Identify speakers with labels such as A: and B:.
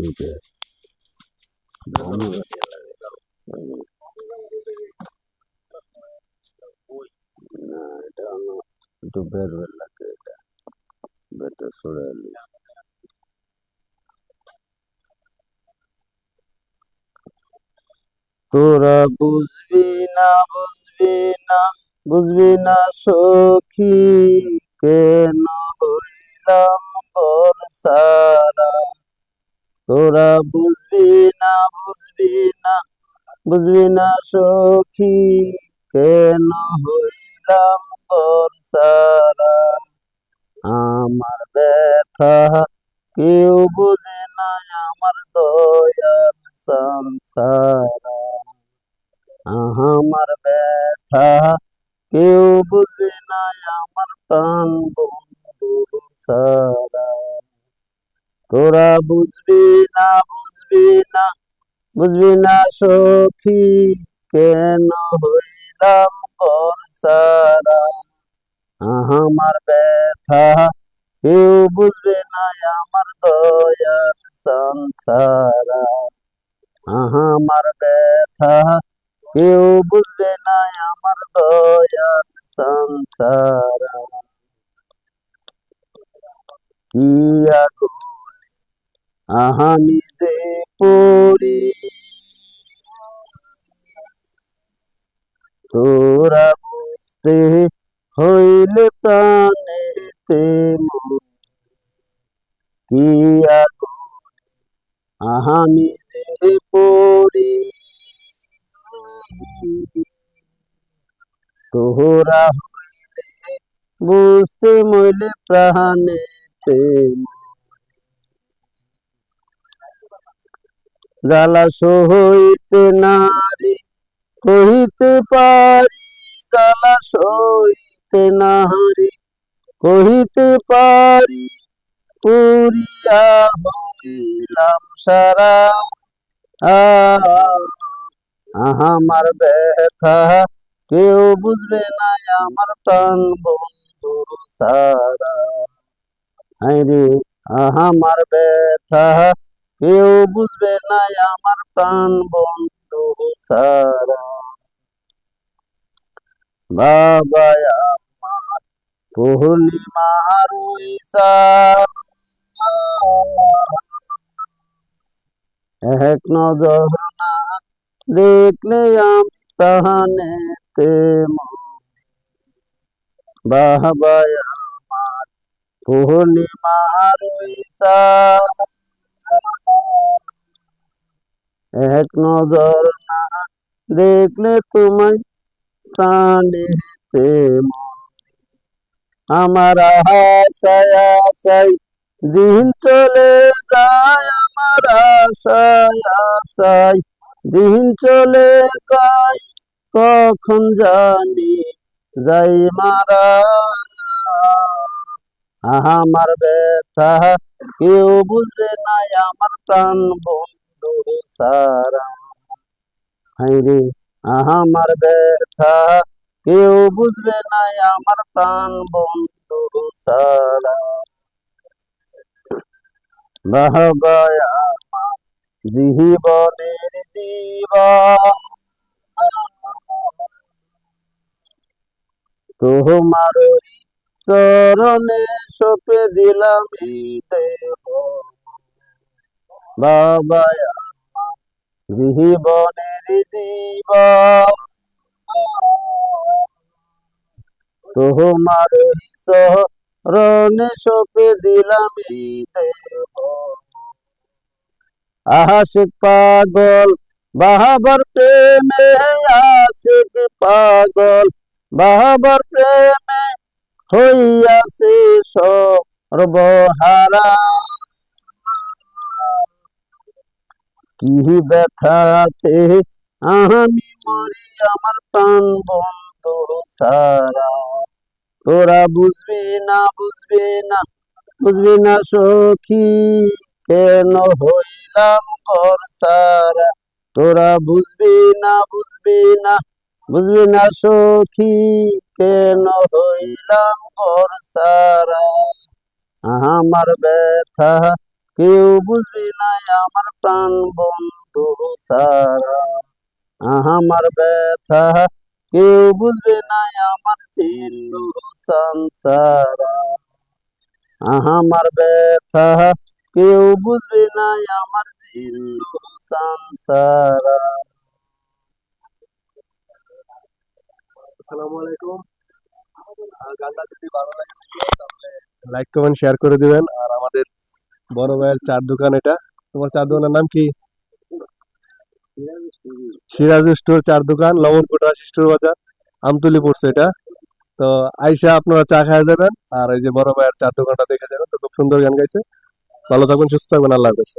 A: এটা একটু বের বের লাগে, এটা বেরটা সরে আলি। তোরা বুঝবি না, বুঝবি না, বুঝবি না সখী, কেন হইলাম ঘর সারা। তোরা বুঝবি না, বুঝবি না, বুঝবি না সখী, কেন হইলাম ঘর সারা। আমার ব্যথা কেউ বুঝে না, আমার দয়ার সংসারা। আমার ব্যথা কেউ বুঝবে না, আমার প্রাণ বন্ধু সারা। তোরা বুঝবি না, বুঝবি না, বুঝবি না সখী, কেন হইলাম ঘর সারা। আমার ব্যথা কেউ বুঝবে না, আমার দয়ার সংসারা। আমার ব্যথা কেউ বুঝবে না, আমার দয়ার সংসারা। কি আগুনে আমি যে পড়ি, তোরা বুঝতে হইলে প্রাণেতে মরি। কি আগুনে আমি যে পড়ি, তোরা হইলে বুঝতে মইলে প্রাণেতে জ্বালা সইতে নারী কহিতে পারি, জ্বালা সইতে নারী কহিতে পারি, পুরিয়া হইলাম সারা। আমার ব্যথা কেউ বুঝবে না, আমার প্রাণ বন্ধু সারা। রে আমার ব্যথা কেউ বুঝবে না, আমার প্রাণ বন্ধু সারা। বাবা আমার পূর্ণিমার এক নজর না দেখলে আমি প্রাণেতে মরি। বাবা আমার পূর্ণিমার এক নজর না দেখলে তোমায় প্রাণেতে মরি। আমার আশায় আশায় দিন চলে যায়, আমার আশায় আশায় দিন চলে যায়, কখন জানি যাই মারা। আমার ব্যথা কেউ বুঝবে না, আমার প্রাণ বন্ধু সারা। রে আমার ব্যথা কেউ বুঝবে না, আমার প্রাণ বন্ধু সারা। বাবা আমার জীবনের দিবা, তোমার চরণে সপে দিলাম এই দেহ। বাবা আমার জীবনের দিবা, তোমার চরণে সপে দিলাম এই দেহ। আশিক পাগল বাহাবার প্রেমে, আশিক পাগল বাহাবার প্রেমে হইয়াছে সর্বহারা। কি ব্যথাতে আমি মরি, আমার প্রাণ বন্ধু সারা। তোরা বুঝবি না, বুঝবি না, বুঝবি না সখী, কেন হইলাম ঘর সারা। তোরা বুঝবি না, বুঝবি না, বুঝবি না সখী, কেন হইলাম ঘর সারা। আমার ব্যথা কেউ বুঝবি না আমার প্রাণ বন্ধু সারা, আমার ব্যথা কেউ বুঝবে না আমার সিন্ধু সংসারা, আমার ব্যথা কেউ বুঝবে না আমার সিন্ধু সংসারা।
B: আসসালামু আলাইকুম। আর গানটা যদি ভালো লাগে তাহলে লাইক কমেন্ট শেয়ার করে দিবেন। আর আমাদের বড় ভাইয়ের চার দোকান, এটা তোমার চার দোকানের নাম কি? সিরাজ স্টোর চার দোকান, লবণকুটা স্টোর বাজার, আমতলি পড়ছে এটা। তো আইসা আপনারা চা খাওয়া যাবেন, আর এই যে বড় ভাইয়ের চার দোকানটা দেখে যাবেন। তো খুব সুন্দর গান গাইছে। ভালো থাকবেন, সুস্থ থাকবেন, আল্লাহ হাফেজ।